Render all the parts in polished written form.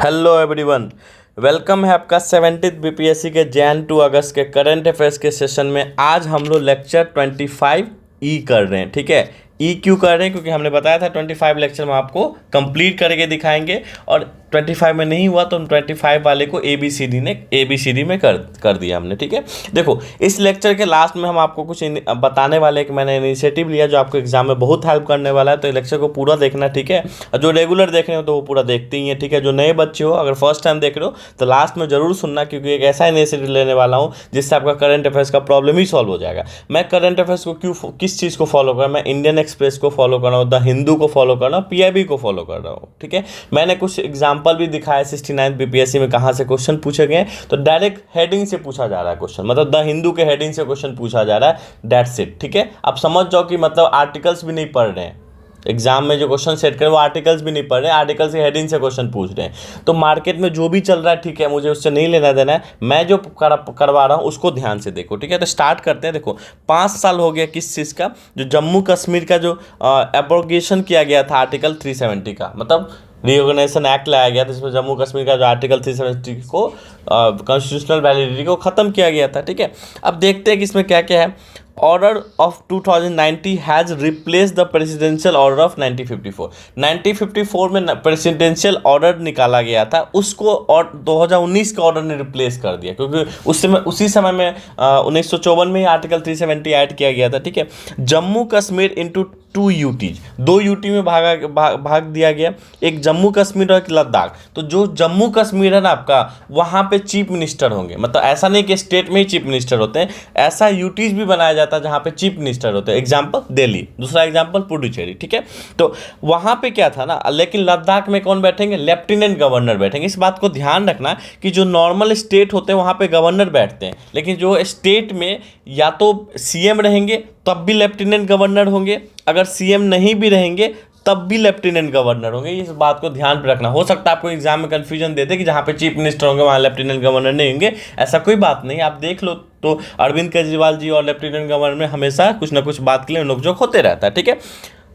Hello everyone. Welcome है आपका 70th BPSC के जैन टू अगस्त के करंट अफेयर्स के सेशन में। आज हम लोग लेक्चर 25 ई कर रहे हैं। ठीक है, ई क्यों कर रहे हैं? क्योंकि हमने बताया था 25 लेक्चर में आपको कंप्लीट करके दिखाएंगे और 25 में नहीं हुआ तो हम 25 वाले को ए बी सी डी में कर दिया हमने। ठीक है, देखो इस लेक्चर के लास्ट में हम आपको कुछ बताने वाले कि मैंने इनिशिएटिव लिया जो आपको एग्जाम में बहुत हेल्प करने वाला है। तो ये लेक्चर को पूरा देखना। ठीक है, और जो रेगुलर देख रहे हो तो वो पूरा देखते ही हैं। ठीक है, जो नए बच्चे हो अगर फर्स्ट टाइम देख रहे हो तो लास्ट में जरूर सुनना, क्योंकि एक ऐसा इनिशिएटिव लेने वाला हूँ जिससे आपका करंट अफेयर्स का प्रॉब्लम ही सॉल्व हो जाएगा। मैं करंट अफेयर्स को किस चीज़ को फॉलो कर रहा हूँ? मैं इंडियन एक्सप्रेस को फॉलो कर रहा हूँ, द हिंदू को फॉलो कर रहा हूँ, पीआईबी को फॉलो कर रहा हूँ। ठीक है, मैंने कुछ एग्जाम्पल भी दिखाया 69 बीपीएससी में कहाँ से क्वेश्चन पूछे गए। तो डायरेक्ट हेडिंग से पूछा जा रहा है क्वेश्चन, मतलब द हिंदू के हेडिंग से क्वेश्चन पूछा जा रहा है। That's it. ठीक है, आप समझ जाओ कि मतलब आर्टिकल्स भी नहीं पढ़ रहे हैं एग्जाम में, जो क्वेश्चन सेट करें वो आर्टिकल्स भी नहीं पढ़ रहे हैं, आर्टिकल्स की हेडिंग से क्वेश्चन पूछ रहे हैं। तो मार्केट में जो भी चल रहा है, ठीक है, मुझे उससे नहीं लेना देना है, मैं जो करवा रहा हूँ उसको ध्यान से देखो। ठीक है, तो स्टार्ट करते हैं। देखो 5 साल हो गया किस चीज़ का? जो जम्मू कश्मीर का जो एब्रोगेशन किया गया था आर्टिकल 370 का, मतलब रीऑर्गेनाइजेशन एक्ट लाया गया था जिसमें जम्मू कश्मीर का जो आर्टिकल 370 को कॉन्स्टिट्यूशनल वैलिडिटी को ख़त्म किया गया था। ठीक है, अब देखते हैं कि इसमें क्या क्या है। Order of 2090 has replace the presidential order of 1954। 1954 में प्रेसिडेंशियल ऑर्डर निकाला गया था, उसको और 2019 का ऑर्डर ने रिप्लेस कर दिया, क्योंकि उसी समय में 1954 में ही आर्टिकल 370 ऐड किया गया था। ठीक है, Jammu Kashmir into 2 UTs, 2 UT में भाग दिया गया, एक जम्मू कश्मीर और एक लद्दाख। तो जो जम्मू कश्मीर है ना आपका, वहाँ पे चीफ मिनिस्टर होंगे, मतलब ऐसा नहीं कि स्टेट में ही चीफ मिनिस्टर होते हैं, ऐसा यूटीज भी बनाया जाता है जहाँ पे चीफ मिनिस्टर होते हैं। एग्जाम्पल दिल्ली, दूसरा एग्जाम्पल पुडुचेरी। ठीक है, तो वहाँ पे क्या था ना, लेकिन लद्दाख में कौन बैठेंगे? लेफ्टिनेंट गवर्नर बैठेंगे। इस बात को ध्यान रखना कि जो नॉर्मल स्टेट होते हैं वहाँ पे गवर्नर बैठते हैं, लेकिन जो स्टेट में या तो सीएम रहेंगे तब भी लेफ्टिनेंट गवर्नर होंगे, अगर सीएम नहीं भी रहेंगे तब भी लेफ्टिनेंट गवर्नर होंगे। इस बात को ध्यान पे रखना। हो सकता है आपको एग्जाम में कंफ्यूजन देते कि जहाँ पे चीफ मिनिस्टर होंगे वहाँ लेफ्टिनेंट गवर्नर नहीं होंगे, ऐसा कोई बात नहीं। आप देख लो तो अरविंद केजरीवाल जी और लेफ्टिनेंट गवर्नर में हमेशा कुछ ना कुछ बात के लिए नोकझोंक होते रहता है। ठीक है,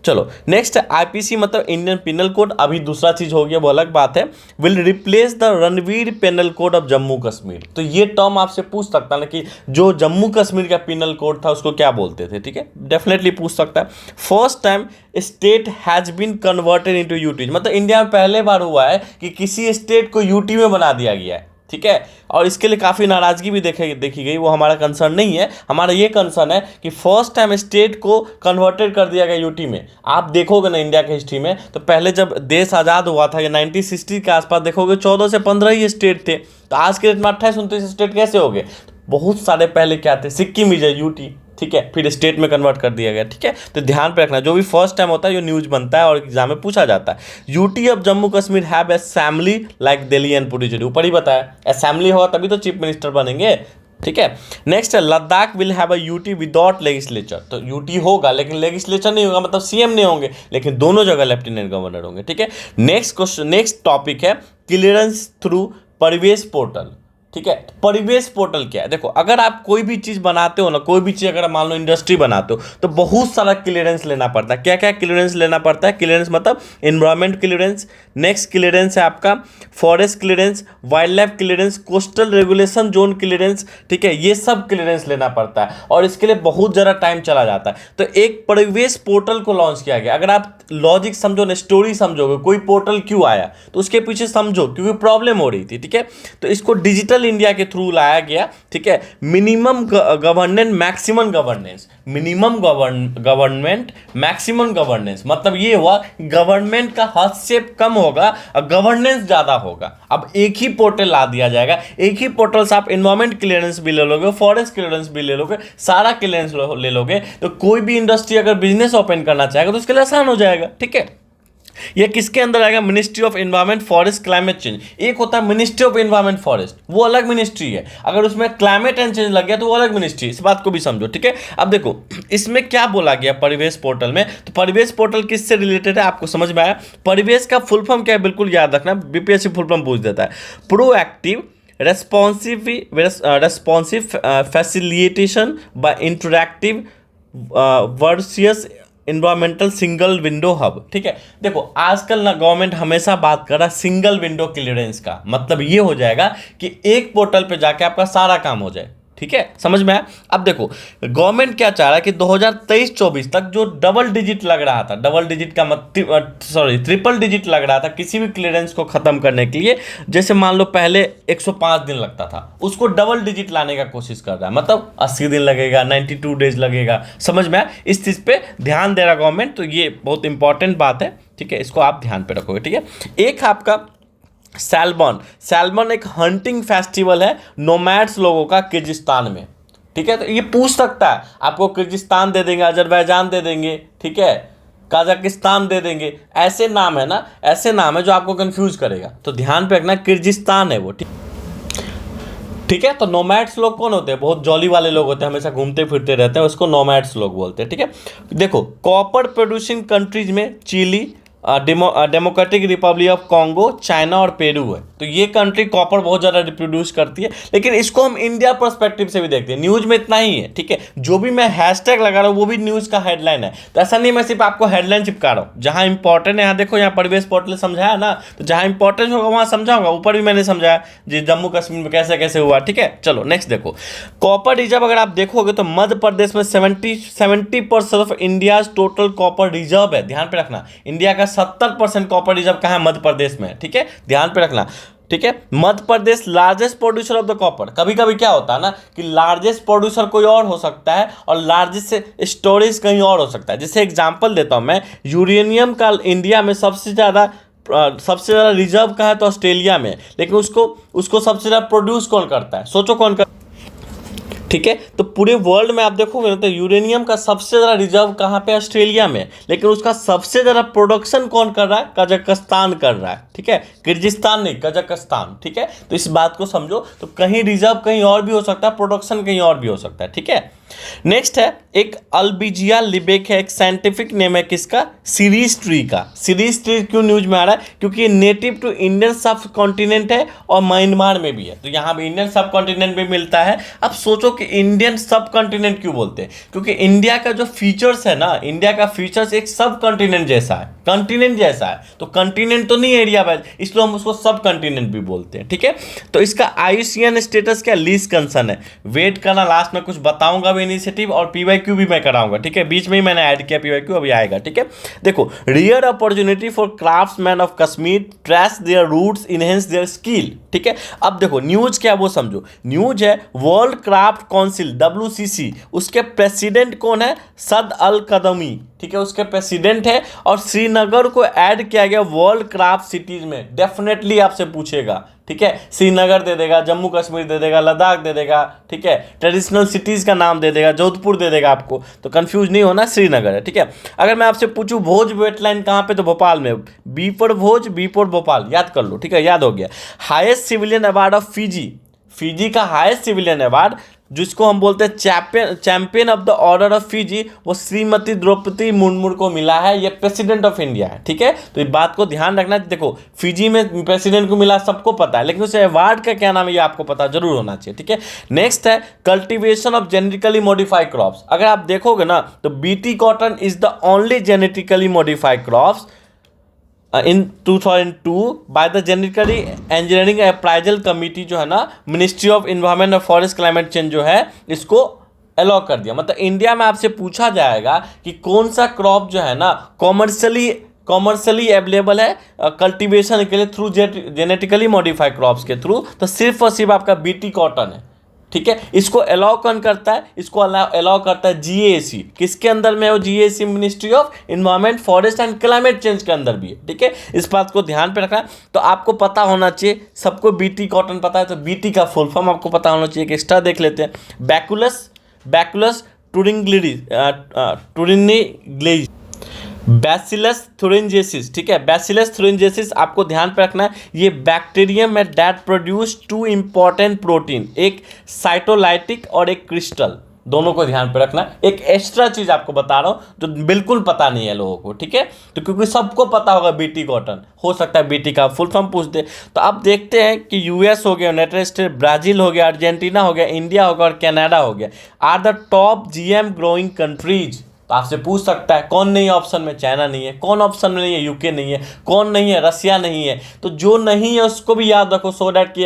चलो नेक्स्ट आईपीसी मतलब इंडियन पिनल कोड। अभी दूसरा चीज हो गया, वो अलग बात है। Will replace the Ranbir penal code of Jammu Kashmir. तो ये टर्म आपसे पूछ सकता है ना कि जो जम्मू कश्मीर का पिनल कोड था उसको क्या बोलते थे। ठीक है, डेफिनेटली पूछ सकता है। First time state has been converted into UT, मतलब इंडिया में पहले बार हुआ है कि किसी स्टेट को यूटी में बना दिया गया है। ठीक है, और इसके लिए काफ़ी नाराज़गी भी देखी गई, वो हमारा कंसर्न नहीं है। हमारा ये कंसर्न है कि फर्स्ट टाइम स्टेट को कन्वर्टेड कर दिया गया यूटी में। आप देखोगे ना इंडिया के हिस्ट्री में, तो पहले जब देश आज़ाद हुआ था, ये 1960 के आसपास देखोगे 14 से 15 ही स्टेट थे। तो आज के डेट में 28-29 स्टेट कैसे हो गए? बहुत सारे पहले क्या थे, सिक्किम इज यूटी। ठीक है, फिर स्टेट में कन्वर्ट कर दिया गया। ठीक है, तो ध्यान पे रखना, जो भी फर्स्ट टाइम होता है ये न्यूज़ बनता है और एग्जाम में पूछा जाता है। UT of Jammu Kashmir have assembly like Delhi and Puducherry, ऊपर ही बताया असेंबली होगा तभी तो चीफ मिनिस्टर बनेंगे। ठीक है, नेक्स्ट है Ladakh will have a UT without legislature. तो यूटी होगा लेकिन लेजिस्लेचर नहीं होगा, मतलब सीएम नहीं होंगे, लेकिन दोनों जगह लेफ्टिनेंट गवर्नर होंगे। ठीक है, नेक्स्ट क्वेश्चन, नेक्स्ट टॉपिक है क्लियरेंस थ्रू परिवेश पोर्टल। ठीक है, परिवेश पोर्टल क्या है? देखो अगर आप कोई भी चीज़ बनाते हो ना, कोई भी चीज़ अगर मान लो इंडस्ट्री बनाते हो तो बहुत सारा क्लियरेंस लेना पड़ता है। क्या क्या क्लियरेंस लेना पड़ता है? क्लियरेंस मतलब एनवायरमेंट क्लियरेंस, नेक्स्ट क्लियरेंस है आपका forest clearance, wild life clearance, coastal regulation zone clearance. ठीक है, ये सब क्लियरेंस लेना पड़ता है और इसके लिए बहुत ज़्यादा टाइम चला जाता है। तो एक परिवेश पोर्टल को लॉन्च किया गया। अगर आप लॉजिक समझो ना, स्टोरी समझोगे, कोई पोर्टल क्यों आया तो उसके पीछे समझो, क्योंकि प्रॉब्लम हो रही थी। ठीक है, तो इसको डिजिटल इंडिया के थ्रू लाया गया। ठीक है, minimum governance maximum governance, minimum government maximum governance, मतलब ये हुआ गवर्नमेंट का हस्तक्षेप कम होगा और गवर्नेंस ज़्यादा होगा। अब एक ही पोर्टल ला दिया जाएगा, एक ही पोर्टल से आप एनवायरमेंट क्लियरेंस भी ले लोगे, फॉरेस्ट क्लियरेंस भी ले लोगे, सारा क्लियरेंस ले लोगे। तो कोई भी इंडस्ट्री अगर बिजनेस ओपन करना चाहेगा तो उसके लिए आसान हो जाएगा। ठीक है, ये किसके अंदर आएगा? Ministry of environment forest climate change. एक होता है मिनिस्ट्री ऑफ एनवायरमेंट फॉरेस्ट, वो अलग मिनिस्ट्री है। अगर उसमें क्लाइमेट एंड चेंज लग गया तो वो अलग मिनिस्ट्री। इस बात को भी समझो। ठीक है, अब देखो इसमें क्या बोला गया परिवेश पोर्टल में। तो परिवेश पोर्टल किससे रिलेटेड है आपको समझ में आया? परिवेश का फुल फॉर्म क्या है बिल्कुल याद रखना, बीपीएससी फुल फॉर्म पूछ देता है। Proactive responsive facilitation by interactive virtuous environmental single window hub. ठीक है, देखो आजकल ना गवर्नमेंट हमेशा बात कर रहा है सिंगल विंडो क्लियरेंस का, मतलब ये हो जाएगा कि एक पोर्टल पे जाके आपका सारा काम हो जाए। ठीक है, समझ में आया। अब देखो गवर्नमेंट क्या चाह रहा है कि 2023-24 तक जो डबल डिजिट लग रहा था, डबल डिजिट का ट्रिपल डिजिट लग रहा था किसी भी क्लियरेंस को खत्म करने के लिए, जैसे मान लो पहले 105 दिन लगता था, उसको डबल डिजिट लाने का कोशिश कर रहा है, मतलब 80 दिन लगेगा, 92 डेज लगेगा। समझ में आया, इस चीज पे ध्यान दे रहा गवर्नमेंट, तो ये बहुत इंपॉर्टेंट बात है। ठीक है, इसको आप ध्यान पे रखोगे। ठीक है, एक आपका सैल्मन, सैल्मन एक हंटिंग फेस्टिवल है नोमैड्स लोगों का किर्गिस्तान में। ठीक है, तो ये पूछ सकता है, आपको किर्गिस्तान दे देंगे, अजरबैजान दे देंगे, ठीक है, कजाकिस्तान दे देंगे, ऐसे नाम है ना, ऐसे नाम है जो आपको कंफ्यूज करेगा, तो ध्यान पे रखना किर्गिस्तान है वो। ठीक है, तो नोमैड्स लोग कौन होते हैं? बहुत जॉली वाले लोग होते हैं, हमेशा घूमते फिरते रहते हैं, उसको नोमैड्स लोग बोलते हैं। ठीक है, देखो कॉपर प्रोड्यूसिंग कंट्रीज में Chile, Democratic Republic of Congo, China और पेरू है। तो ये कंट्री कॉपर बहुत ज़्यादा रिप्रोड्यूस करती है, लेकिन इसको हम इंडिया पर्सपेक्टिव से भी देखते हैं। न्यूज़ में इतना ही है। ठीक है, जो भी मैं हैशटैग लगा रहा हूँ वो भी न्यूज़ का हेडलाइन है, तो ऐसा नहीं मैं सिर्फ आपको हेडलाइन चिपका रहा हूँ। जहाँ इंपॉर्टेंट है, यहाँ देखो, यहाँ परिवेश पोर्टल समझाया ना, तो जहाँ इंपॉर्टेंट होगा वहाँ समझाऊंगा। ऊपर भी मैंने समझाया जी जम्मू कश्मीर में कैसे कैसे हुआ। ठीक है, चलो नेक्स्ट देखो, कॉपर रिजर्व अगर आप देखोगे तो मध्य प्रदेश में 70% of India total copper reserve है। ध्यान पे रखना, इंडिया का 70% कॉपर रिजर्व कहाँ है? मध्य प्रदेश में। ठीक है, ध्यान पे रखना। ठीक है, Madhya Pradesh largest producer of the copper. कभी कभी क्या होता है ना कि लार्जेस्ट प्रोड्यूसर कोई और हो सकता है और लार्जेस्ट स्टोरेज कहीं और हो सकता है। जैसे एग्जांपल देता हूं मैं, यूरेनियम का इंडिया में सबसे ज़्यादा रिजर्व कहाँ है? तो ऑस्ट्रेलिया में, लेकिन उसको सबसे ज़्यादा प्रोड्यूस कौन करता है? सोचो कौन कर। ठीक है, तो पूरे वर्ल्ड में आप देखोगे ना तो यूरेनियम का सबसे ज़्यादा रिजर्व कहाँ पे? ऑस्ट्रेलिया में, लेकिन उसका सबसे ज़्यादा प्रोडक्शन कौन कर रहा है? कजाकिस्तान कर रहा है। ठीक है, किर्गिस्तान नहीं, कजाकिस्तान। ठीक है, तो इस बात को समझो, तो कहीं रिजर्व कहीं और भी हो सकता है, प्रोडक्शन कहीं और भी हो सकता है। ठीक है, नेक्स्ट है एक अल्बिजिया लिबेक है, एक साइंटिफिक नेम है किसका? सीरीज ट्री का। सीरीज ट्री क्यों न्यूज में आ रहा है? क्योंकि ये नेटिव टू इंडियन सब कॉन्टिनेंट है और म्यांमार में भी है, तो यहाँ भी इंडियन सब कॉन्टिनेंट में मिलता है। अब सोचो कि इंडियन सब कॉन्टिनेंट क्यों बोलते हैं? क्योंकि इंडिया का जो फीचर्स है ना, इंडिया का फीचर्स एक सब कॉन्टिनेंट जैसा है, कॉन्टिनेंट जैसा है, तो कॉन्टिनेंट तो नहीं एरिया वाइज, इसलिए हम उसको सब कॉन्टिनेंट भी बोलते हैं। ठीक है, तो इसका IUCN स्टेटस क्या? लीस्ट कंसर्न है। वेट करना, लास्ट में कुछ बताऊंगा भी इनिशिएटिव, और PYQ भी मैं कराऊंगा। ठीक है, बीच में ही मैंने ऐड किया PYQ, अभी आएगा। ठीक है, देखो rare opportunity for craftsmen of Kashmir, trace their roots, enhance their skill. ठीक है, अब देखो न्यूज क्या वो समझो। न्यूज है वर्ल्ड क्राफ्ट काउंसिल WCC, उसके प्रेसिडेंट कौन है? सद अल कदमी। ठीक है, उसके प्रेसिडेंट है, और श्रीनगर को ऐड किया गया वर्ल्ड क्राफ्ट सिटीज में। डेफिनेटली आपसे पूछेगा। ठीक है, श्रीनगर दे देगा, जम्मू कश्मीर दे देगा, लद्दाख दे देगा। ठीक है, ट्रेडिशनल सिटीज का नाम दे देगा, जोधपुर दे देगा आपको, तो कंफ्यूज नहीं होना, श्रीनगर है। ठीक है, अगर मैं आपसे पूछूं भोज वेटलैंड कहाँ पे? तो भोपाल में, बीपुर भोज, बीपुर भोपाल, याद कर लो। ठीक है, याद हो गया। Highest civilian award of Fiji, Fiji का हाईएस्ट सिविलियन अवार्ड जिसको हम बोलते हैं champion of the order of Fiji, वो श्रीमती द्रौपदी मुर्मू को मिला है। ये प्रेसिडेंट ऑफ इंडिया है। ठीक है, तो इस बात को ध्यान रखना। देखो फिजी में प्रेसिडेंट को मिला, सबको पता है, लेकिन उस अवार्ड का क्या नाम है ये आपको पता जरूर होना चाहिए। ठीक है, नेक्स्ट है cultivation of genetically modified crops. अगर आप देखोगे ना तो BT cotton is the only genetically modified crops in 2002 by the genetically engineering appraisal committee, जो है ना मिनिस्ट्री ऑफ इन्वायरमेंट और फॉरेस्ट क्लाइमेट चेंज, जो है इसको अलाउ कर दिया। मतलब इंडिया में आपसे पूछा जाएगा कि कौन सा क्रॉप जो है ना कॉमर्शियली अवेलेबल है कल्टीवेशन के लिए थ्रू जेनेटिकली मॉडिफाइड क्रॉप्स के थ्रू, तो सिर्फ और सिर्फ आपका BT कॉटन है। ठीक है, इसको अलाउ कौन करता है? इसको अलाउ करता है GAC। किसके अंदर में है वो? GAC, ministry of environment, forest and climate change के अंदर भी है। ठीक है, इस बात को ध्यान पे रखना। तो आपको पता होना चाहिए, सबको BT कॉटन पता है, तो BT का फुल फॉर्म आपको पता होना चाहिए। एक्स्ट्रा देख लेते हैं, बैकुलस टूरिनिग्लेज, बैसिलस थुरिंजेसिस। ठीक है, बैसिलस थुरिंजेसिस आपको ध्यान पे रखना है। ये बैक्टीरियम है दैट प्रोड्यूस 2 इंपॉर्टेंट प्रोटीन, एक साइटोलाइटिक और एक क्रिस्टल, दोनों को ध्यान पे रखना। एक एक्स्ट्रा चीज आपको बता रहा हूँ जो बिल्कुल पता नहीं है लोगों को। ठीक है, तो क्योंकि सबको पता होगा BT कॉटन, हो सकता है BT का फुल फॉर्म पूछ दे। तो अब देखते हैं कि US हो गया, यूनाइटेड स्टेट, ब्राजील हो गया, अर्जेंटीना हो गया, इंडिया हो गया और कनाडा हो गया, are the top GM growing countries. तो आपसे पूछ सकता है कौन नहीं है ऑप्शन में, चाइना नहीं है, कौन ऑप्शन में नहीं है, यूके नहीं है, कौन नहीं है, रसिया नहीं है। तो जो नहीं है उसको भी याद रखो, सो डैट कि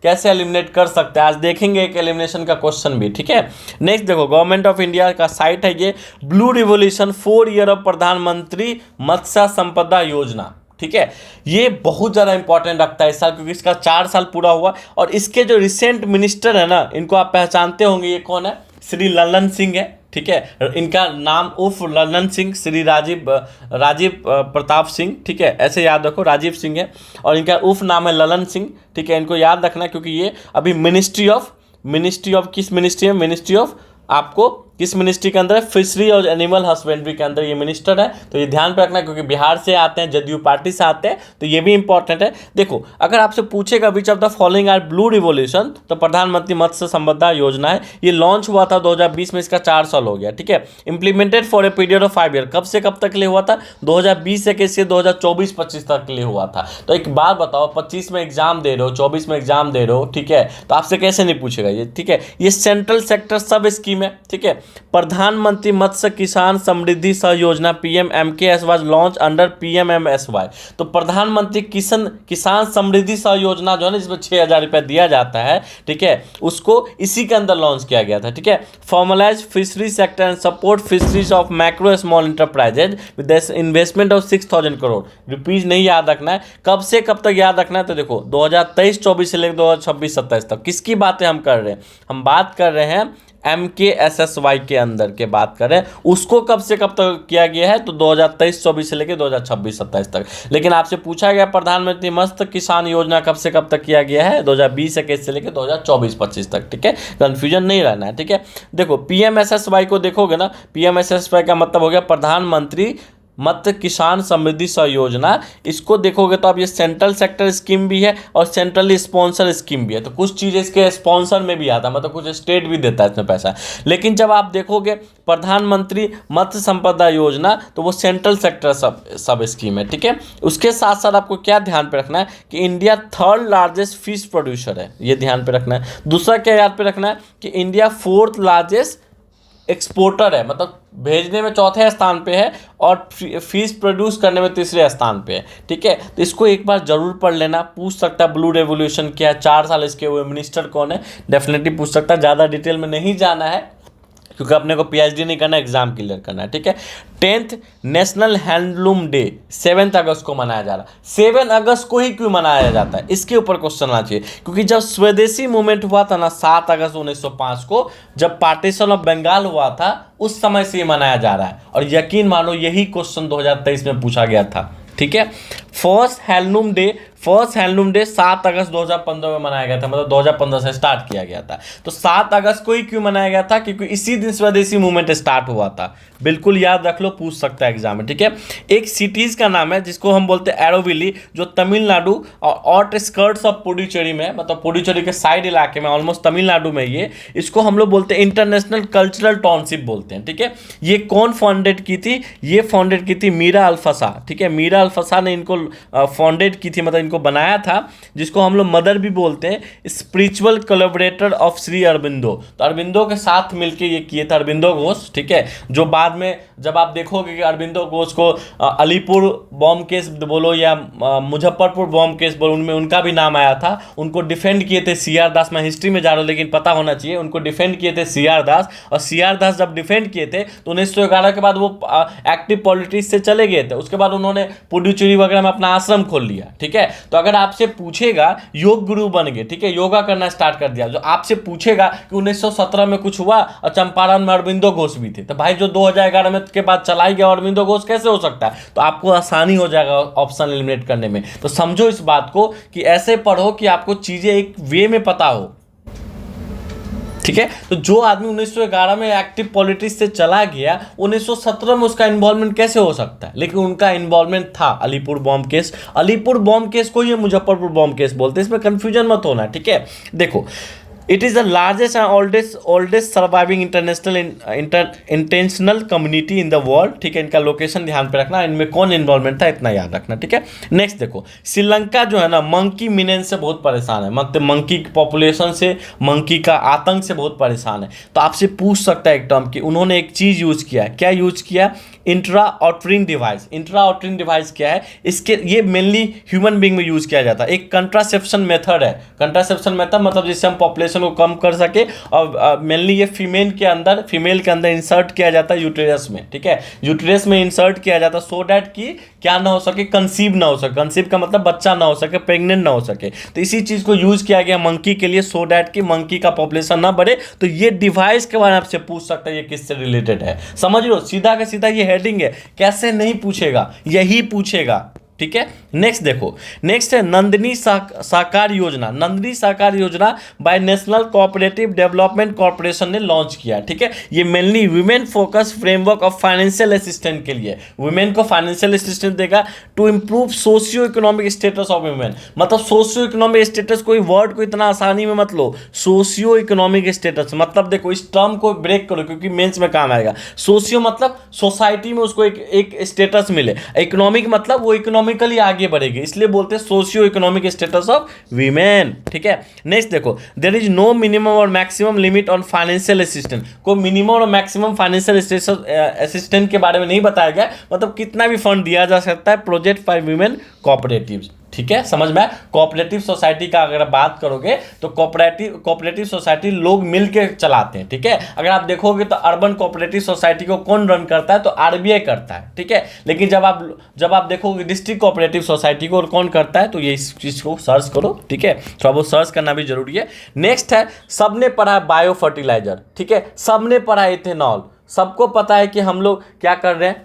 कैसे एलिमिनेट कर सकते हैं। आज देखेंगे एक एलिमिनेशन का क्वेश्चन भी, ठीक है। नेक्स्ट देखो, गवर्नमेंट ऑफ इंडिया का साइट है ये, ब्लू रिवोल्यूशन 4 ईयर ऑफ प्रधानमंत्री मत्स्य संपदा योजना, ठीक है। ये बहुत ज़्यादा इंपॉर्टेंट रखता है इस साल, क्योंकि इसका 4 साल पूरा हुआ। और इसके जो रिसेंट मिनिस्टर है ना, इनको आप पहचानते होंगे, ये कौन है, श्री ललन सिंह है, ठीक है। इनका नाम उर्फ ललन सिंह, श्री राजीव प्रताप सिंह, ठीक है, ऐसे याद रखो, राजीव सिंह है और इनका उर्फ नाम है ललन सिंह, ठीक है। इनको याद रखना क्योंकि ये अभी मिनिस्ट्री ऑफ किस मिनिस्ट्री है, मिनिस्ट्री ऑफ आपको किस मिनिस्ट्री के अंदर है, फिशरी और एनिमल हस्बेंड्री के अंदर ये मिनिस्टर है। तो ये ध्यान पे रखना क्योंकि बिहार से आते हैं, जदयू पार्टी से आते हैं, तो ये भी इंपॉर्टेंट है। देखो अगर आपसे पूछेगा which of the following are blue revolution, तो प्रधानमंत्री मत्स्य संपदा योजना है। ये लॉन्च हुआ था 2020 में, इसका 4 साल हो गया, ठीक है। Implemented for a period of 5 year, कब से कब तक के लिए हुआ था, 2020 से कैसे 2024-25 तक के लिए हुआ था। तो एक बात बताओ, 25 में एग्जाम दे रहे हो, 24 में एग्जाम दे रहे हो, ठीक है, तो आपसे कैसे नहीं पूछेगा ये, ठीक है। ये सेंट्रल सेक्टर सब स्कीम है, ठीक है। प्रधानमंत्री मत्स्य किसान समृद्धि सह योजना PMMKS was launch under PMMSY। तो प्रधानमंत्री किसान समृद्धि सह योजना जो है ना, जिसमें 6,000 रुपया दिया जाता है, ठीक है, उसको इसी के अंदर लॉन्च किया गया था, ठीक है। Formalize fishery sector and support fisheries of micro small enterprises with investment of 6,000 crore rupees. नहीं याद रखना है, कब से कब तक याद रखना है, तो देखो 2023-24 से लेकर 2026-27 तक। किसकी बातें हम कर रहे हैं, हम बात कर रहे हैं MKSSY के अंदर के बात करें, उसको कब से कब तक किया गया है, तो 2023-24 से लेकर 2026-27 तक। लेकिन आपसे पूछा गया प्रधानमंत्री मत्स्य किसान योजना कब से कब तक किया गया है, 2020-21 से लेकर 2024-25 तक, ठीक है। कंफ्यूजन नहीं रहना है, ठीक है। देखो PMSSY को देखोगे ना, PMSSY का मतलब हो गया प्रधानमंत्री मत्स्य किसान समृद्धि सह योजना। इसको देखोगे तो अब ये सेंट्रल सेक्टर स्कीम भी है और सेंट्रली स्पॉन्सर स्कीम भी है। तो कुछ चीज़ इसके स्पॉन्सर में भी आता है, मतलब कुछ स्टेट भी देता है इसमें पैसा। लेकिन जब आप देखोगे प्रधानमंत्री मत्स्य संपदा योजना, तो वो सेंट्रल सेक्टर सब स्कीम है, ठीक है। उसके साथ साथ आपको क्या ध्यान पे रखना है कि India 3rd largest fish producer है, ये ध्यान पे रखना है। दूसरा क्या याद पे रखना है कि इंडिया 4th लार्जेस्ट एक्सपोर्टर है, मतलब भेजने में 4थे स्थान पे है और फीस प्रोड्यूस करने में 3रे स्थान पे है, ठीक है। तो इसको एक बार जरूर पढ़ लेना, पूछ सकता है ब्लू रेवोल्यूशन क्या है, 4 साल इसके हुए, मिनिस्टर कौन है, डेफिनेटली पूछ सकता है। ज़्यादा डिटेल में नहीं जाना है क्योंकि अपने को PhD नहीं करना, एग्जाम क्लियर करना है, ठीक है। 10th नेशनल हैंडलूम डे 7 अगस्त को मनाया जा रहा है। 7 अगस्त को ही क्यों मनाया जाता है, इसके ऊपर क्वेश्चन आना चाहिए। क्योंकि जब स्वदेशी मूवमेंट हुआ था ना 7 अगस्त 1905 को, जब पार्टीशन ऑफ बंगाल हुआ था, उस समय से ये मनाया जा रहा है। और यकीन मानो यही क्वेश्चन 2023 में पूछा गया था, ठीक है। फर्स्ट हैंडलूम डे 7 अगस्त 2015 में मनाया गया था, मतलब 2015 से स्टार्ट किया गया था। तो 7 अगस्त को ही क्यों मनाया गया था, क्योंकि इसी दिन स्वदेशी मूवमेंट स्टार्ट हुआ था। बिल्कुल याद रख लो, पूछ सकता है एग्जाम में, ठीक है। एक सिटीज का नाम है जिसको हम बोलते हैं एरोविली, जो तमिलनाडु और आउटस्कर्ट्स ऑफ पुडुचेरी में, मतलब पुडुचेरी के साइड इलाके में, ऑलमोस्ट तमिलनाडु में ये, इसको हम लोग बोलते हैं इंटरनेशनल कल्चरल टाउनशिप बोलते हैं, ठीक है। ये कौन फाउंडेड की थी, ये फाउंडेड की थी मीरा अल्फसा, ठीक है। मीरा अल्फसा ने इनको फाउंडेड की थी, मतलब इनको बनाया था, जिसको हम लोग मदर भी बोलते हैं, spiritual collaborator of Shri Aurobindo. तो अरबिंदो के साथ मिलके ये किए थे, अरबिंदो घोष, ठीक है। जो बाद में जब आप देखोगे कि अरबिंदो घोष को अलीपुर बॉम्ब केस बोलो या मुजफ्फरपुर बॉम्ब केस बोलो, उनमें उनका भी नाम आया था। उनको डिफेंड किए थे CR दास। मैं हिस्ट्री में जा रहा हूँ लेकिन पता होना चाहिए, उनको डिफेंड किए थे CR दास। और CR दास जब डिफेंड किए थे तो 1911 के बाद वो एक्टिव पॉलिटिक्स से चले गए थे। उसके बाद उन्होंने पुडुचेरी वगैरह में अपना आश्रम खोल लिया, ठीक है। तो अगर आपसे पूछेगा, योग गुरु बन गए, ठीक है, योगा करना स्टार्ट कर दिया। जो आपसे पूछेगा कि 1917 में कुछ हुआ और चंपारण में अरबिंदो घोष भी थे, तो भाई जो 2011 में के बाद चलाई गया अरबिंदो घोष कैसे हो सकता है। तो आपको आसानी हो जाएगा ऑप्शन एलिमिनेट करने में। तो समझो इस बात को कि ऐसे पढ़ो कि आपको चीजें एक वे में पता हो, ठीक है। तो जो आदमी 1911 में एक्टिव पॉलिटिक्स से चला गया, 1917 में उसका इन्वॉल्वमेंट कैसे हो सकता है। लेकिन उनका इन्वॉल्वमेंट था Alipur bomb case. Alipur bomb case को ये मुजफ्फरपुर बॉम्ब केस बोलते हैं, इसमें कंफ्यूजन मत होना, ठीक है। देखो it is the largest and oldest surviving intentional community in the world. ठीक है, इनका लोकेशन ध्यान पे रखना, इनमें कौन इन्वॉल्वमेंट था इतना याद रखना। ठीक है, नेक्स्ट देखो, श्रीलंका जो है ना मंकी मिनेंस से बहुत परेशान है, मतलब मंकी की पॉपुलेशन से, मंकी का आतंक से बहुत परेशान है। तो आपसे पूछ सकता है एक टर्म कि उन्होंने एक चीज़ यूज़ किया, क्या यूज़ किया? Intra uterine device. Intra uterine device क्या है? इसके ये मेनली ह्यूमन बींग में यूज़ किया जाता है, एक कंट्रासेप्शन मेथड है। कंट्रासेप्शन मेथड मतलब जिससे हम पॉपुलेशन को कम कर सके, और मेनली ये फीमेल के अंदर इंसर्ट किया जाता है यूटेरस में। ठीक है, यूटेरस में इंसर्ट किया जाता है सो डैट कि क्या ना हो सके, कंसीव ना हो सके। कंसीव का मतलब बच्चा ना हो सके, प्रेग्नेंट ना हो सके। तो इसी चीज़ को यूज़ किया गया मंकी के लिए, सो डैट कि मंकी का पॉपुलेशन ना बढ़े। तो ये डिवाइस के बारे में आपसे पूछ सकता है ये किससे रिलेटेड है, समझ लो, सीधा का सीधा ये हेडिंग है, कैसे नहीं पूछेगा, यही पूछेगा। ठीक है, नेक्स्ट देखो, नेक्स्ट है नंदिनी सहकार योजना। Nandini Sahakar Yojana by national cooperative development corporation ने लॉन्च किया। ठीक है, ये mainly women focus framework of financial assistant के लिए, वुमेन को फाइनेंशियल असिस्टेंस देगा to improve socio economic status of women. मतलब सोशियो इकोनॉमिक स्टेटस, कोई वर्ड को इतना आसानी में मत लो, सोशियो इकोनॉमिक स्टेटस मतलब देखो इस टर्म को ब्रेक करो क्योंकि मेंस में काम आएगा। सोशियो मतलब सोसाइटी में उसको एक स्टेटस मिले, इकोनॉमिक मतलब वो इकोनॉमिकली आगे बढ़ेगी, इसलिए बोलते हैं socio economic status of women. ठीक है, नेक्स्ट देखो, देयर इज नो मिनिमम और maximum limit on financial assistant. कोई मिनिमम और मैक्सिमम फाइनेंशियल असिस्टेंट के बारे में नहीं बताया गया, मतलब कितना भी फंड दिया जा सकता है प्रोजेक्ट फॉर वीमेन कोऑपरेटिव्स। ठीक है, समझ में? कोऑपरेटिव सोसाइटी का अगर बात करोगे तो कोऑपरेटिव सोसाइटी लोग मिलके चलाते हैं। ठीक है, अगर आप देखोगे तो अर्बन कोऑपरेटिव सोसाइटी को कौन रन करता है? तो आरबीआई करता है। ठीक है, लेकिन जब आप देखोगे डिस्ट्रिक्ट कोऑपरेटिव सोसाइटी को कौन करता है, तो ये इस चीज़ को सर्च करो। ठीक है, थोड़ा बहुत सर्च करना भी जरूरी है। नेक्स्ट है, सबने पढ़ा है बायो फर्टिलाइजर। ठीक है, सबने पढ़ा है इथेनॉल। सबको पता है कि हम लोग क्या कर रहे हैं,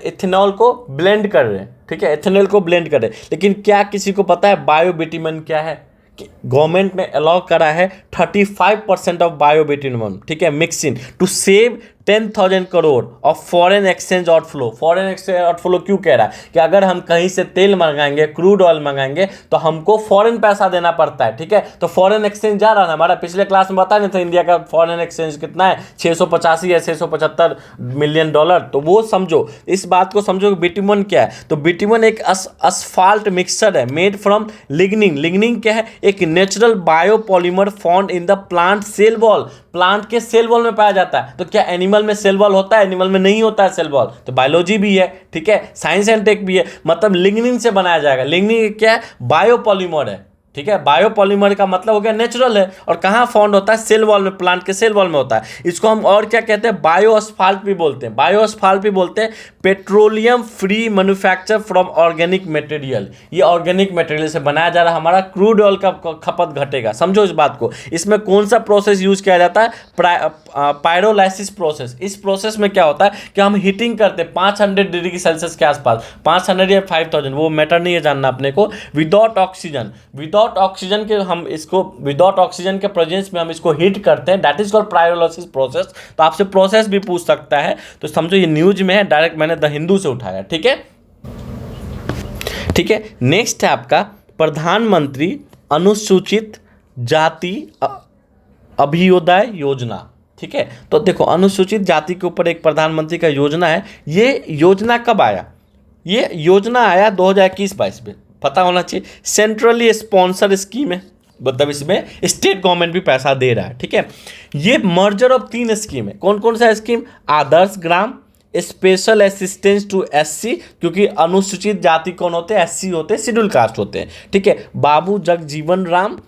इथेनॉल को ब्लेंड कर रहे हैं। ठीक है, इथेनॉल को ब्लेंड कर रहे हैं, लेकिन क्या किसी को पता है बायो बिटुमेन क्या है? गवर्नमेंट ने अलाउ करा है 35% ऑफ बायो बिटुमेन। ठीक है, mixing two save 10,000 crore of foreign exchange outflow. Foreign exchange outflow क्यों कह रहा है? कि अगर हम कहीं से तेल मंगाएंगे, क्रूड ऑयल मंगाएंगे, तो हमको फॉरेन पैसा देना पड़ता है। ठीक है, तो फॉरेन एक्सचेंज जा रहा है। हमारा पिछले क्लास में बता नहीं था इंडिया का फॉरेन एक्सचेंज कितना है? 685 या 675 मिलियन डॉलर। तो वो समझो, इस बात को समझो कि बिटुमेन क्या है। तो बिटुमेन एक असफाल्ट मिक्सचर है मेड फ्रॉम लिग्निन। लिग्निन क्या है? एक natural biopolymer found in the plant cell wall. Plant के सेल वॉल में पाया जाता है। तो क्या एनिमल में सेल वॉल होता है? एनिमल में नहीं होता है सेल वॉल। तो बायोलॉजी भी है, ठीक है, साइंस एंड टेक भी है, मतलब लिग्निन से बनाया जाएगा। लिग्निन क्या है? बायोपॉलीमर है। ठीक है, बायोपॉलीमर का मतलब हो गया नेचुरल है, और कहाँ फाउंड होता है? सेल वॉल में, प्लांट के सेल वॉल में होता है। इसको हम और क्या कहते हैं? बायोअस्फाल्ट भी बोलते हैं। बायोअस्फाल्ट भी बोलते हैं petroleum free manufacture from organic material. ये ऑर्गेनिक मटेरियल से बनाया जा रहा है। हमारा क्रूड ऑयल का खपत घटेगा, समझो इस बात को। इसमें कौन सा प्रोसेस यूज किया जाता है? Pyrolysis process. इस प्रोसेस में क्या होता है कि हम हीटिंग करते हैं 500 डिग्री सेल्सियस के आसपास, 500 या 5000, वो मैटर नहीं है जानना अपने को। विदाउट ऑक्सीजन के हम इसको, विदाउट ऑक्सीजन के प्रेजेंस में हम इसको हीट करते हैं, that is called pyrolysis process. तो आपसे प्रोसेस भी पूछ सकता है, तो समझो ये न्यूज में है, डायरेक्ट मैंने द हिंदू से उठाया। ठीक है, ठीक है। नेक्स्ट है आपका प्रधानमंत्री अनुसूचित जाति अभियोदय योजना। ठीक है, तो देखो अनुसूचित जाति के ऊपर एक प्रधानमंत्री का योजना है। ये योजना कब आया? ये योजना आया 2021-22 में, पता होना चाहिए। सेंट्रली स्पॉन्सर स्कीम है, मतलब इसमें स्टेट गवर्नमेंट भी पैसा दे रहा है। ठीक है, ये मर्जर ऑफ 3 स्कीम है। कौन कौन सा scheme? Adarsh Gram, special assistance to SC, क्योंकि अनुसूचित जाति कौन होते हैं? एससी होते हैं, शेड्यूल कास्ट होते हैं। ठीक है, बाबू जगजीवन राम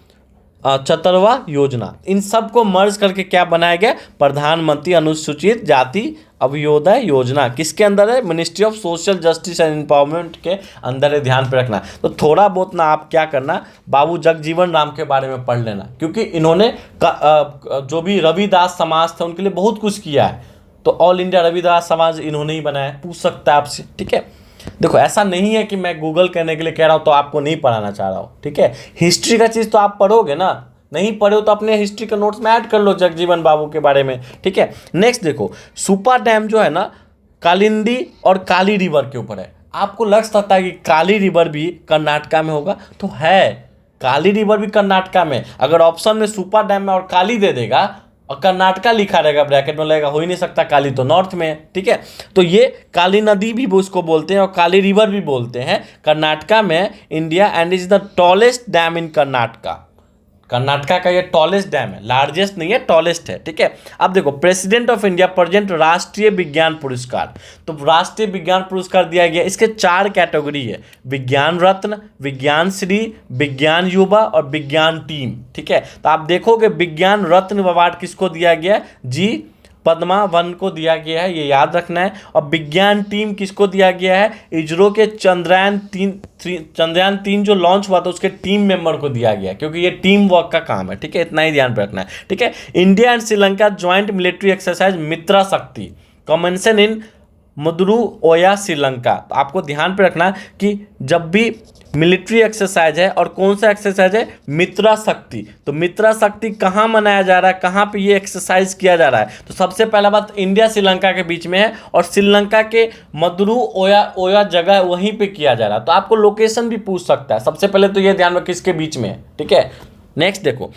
चतुर्वा योजना, इन सब को मर्ज करके क्या बनाया गया? प्रधानमंत्री अनुसूचित जाति अभियोदय योजना। किसके अंदर है? Ministry of social justice and empowerment के अंदर है, ध्यान पे रखना। तो थोड़ा बहुत ना आप क्या करना, बाबू जगजीवन राम के बारे में पढ़ लेना, क्योंकि इन्होंने जो भी रविदास समाज थे उनके लिए बहुत कुछ किया है। तो ऑल इंडिया रविदास समाज इन्होंने ही बनाया, पूछ सकता है आपसे। ठीक है, देखो ऐसा नहीं है कि मैं गूगल करने के लिए कह रहा हूँ तो आपको नहीं पढ़ाना चाह रहा हूँ। ठीक है, हिस्ट्री का चीज़ तो आप पढ़ोगे ना, नहीं पढ़े हो तो अपने हिस्ट्री के नोट्स में ऐड कर लो जगजीवन बाबू के बारे में। ठीक है, नेक्स्ट देखो, सुपर डैम जो है ना कालिंदी और काली रिवर के ऊपर है। आपको लग सकता है कि काली रिवर भी कर्नाटका में होगा, तो है काली रिवर भी कर्नाटका में, अगर ऑप्शन में सुपर डैम में और काली दे देगा और कर्नाटका लिखा रहेगा ब्रैकेट में, लगेगा हो ही नहीं सकता, काली तो नॉर्थ में है, ठीक है। तो ये काली नदी भी उसको बोलते हैं और काली रिवर भी बोलते हैं कर्नाटका में India, and is the tallest dam in Karnataka. Karnataka का ये टॉलेस्ट डैम है, लार्जेस्ट नहीं है, टॉलेस्ट है, ठीक है। अब देखो प्रेसिडेंट ऑफ इंडिया प्रेजेंट राष्ट्रीय विज्ञान पुरस्कार, तो राष्ट्रीय विज्ञान पुरस्कार दिया गया, इसके 4 कैटेगरी है, विज्ञान रत्न, विज्ञान श्री, विज्ञान युवा और विज्ञान टीम, ठीक है। तो आप देखोगे विज्ञान रत्न अवार्ड किसको दिया गया, जी पद्मा वन को दिया गया है, ये याद रखना है। और विज्ञान टीम किसको दिया गया है, इसरो के चंद्रयान 3 जो लॉन्च हुआ था उसके टीम मेंबर को दिया गया, क्योंकि ये टीम वर्क का काम है, ठीक है, इतना ही ध्यान रखना है, ठीक है। India and Sri Lanka joint military exercise Mitra Shakti commencement इन मदुरु ओया श्रीलंका। तो आपको ध्यान पे रखना कि जब भी मिलिट्री एक्सरसाइज है और कौन सा एक्सरसाइज है, मित्रा शक्ति, तो मित्रा शक्ति कहाँ मनाया जा रहा है, कहाँ पे ये एक्सरसाइज किया जा रहा है, तो सबसे पहला बात इंडिया श्रीलंका के बीच में है और श्रीलंका के मदुरु ओया जगह वहीं पे किया जा रहा है। तो आपको लोकेशन भी पूछ सकता है, सबसे पहले तो ये ध्यान रखो किसके बीच में है, ठीक है। नेक्स्ट देखो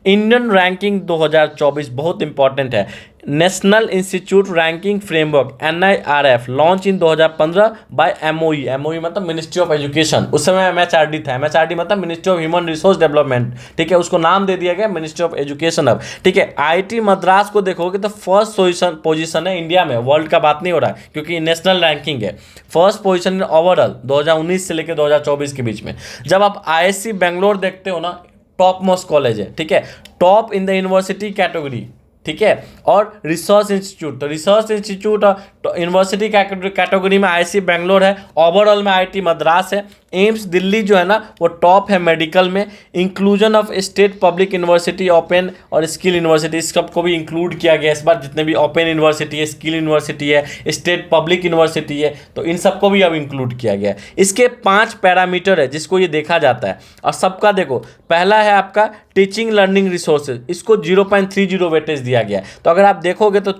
इंडियन रैंकिंग 2024 बहुत इंपॉर्टेंट है, national institute ranking framework NIRF launch in 2015 by MOE मतलब मिनिस्ट्री ऑफ एजुकेशन, उस समय MHRD था, MHRD मतलब ministry of human resource development, ठीक है, उसको नाम दे दिया गया मिनिस्ट्री ऑफ एजुकेशन अब, ठीक है। IIT मद्रास को देखोगे तो फर्स्ट पोजीशन है इंडिया में, वर्ल्ड का बात नहीं हो रहा है क्योंकि नेशनल रैंकिंग है, फर्स्ट पोजीशन ओवरऑल 2019 से लेकर 2024 के बीच में। जब आप ISC बेंगलोर देखते हो ना, टॉप मोस्ट कॉलेज है, ठीक है, top in the university category, ठीक है। और रिसर्च इंस्टीट्यूट, तो रिसर्च इंस्टीट्यूट और यूनिवर्सिटी कैटेगरी में IISc बेंगलोर है, ओवरऑल में IIT मद्रास है। एम्स दिल्ली जो है ना वो टॉप है मेडिकल में। Inclusion of state public university, open और स्किल यूनिवर्सिटी, इस सब को भी इंक्लूड किया गया इस बार, जितने भी ओपन यूनिवर्सिटी है, स्किल यूनिवर्सिटी है, स्टेट पब्लिक यूनिवर्सिटी है, तो इन सबको भी अब इंक्लूड किया गया है। इसके 5 पैरामीटर है जिसको ये देखा जाता है और सबका देखो, पहला है आपका टीचिंग लर्निंग रिसोर्सेज, इसको 0.30 वेटेज दिया गया है। तो अगर आप देखोगे तो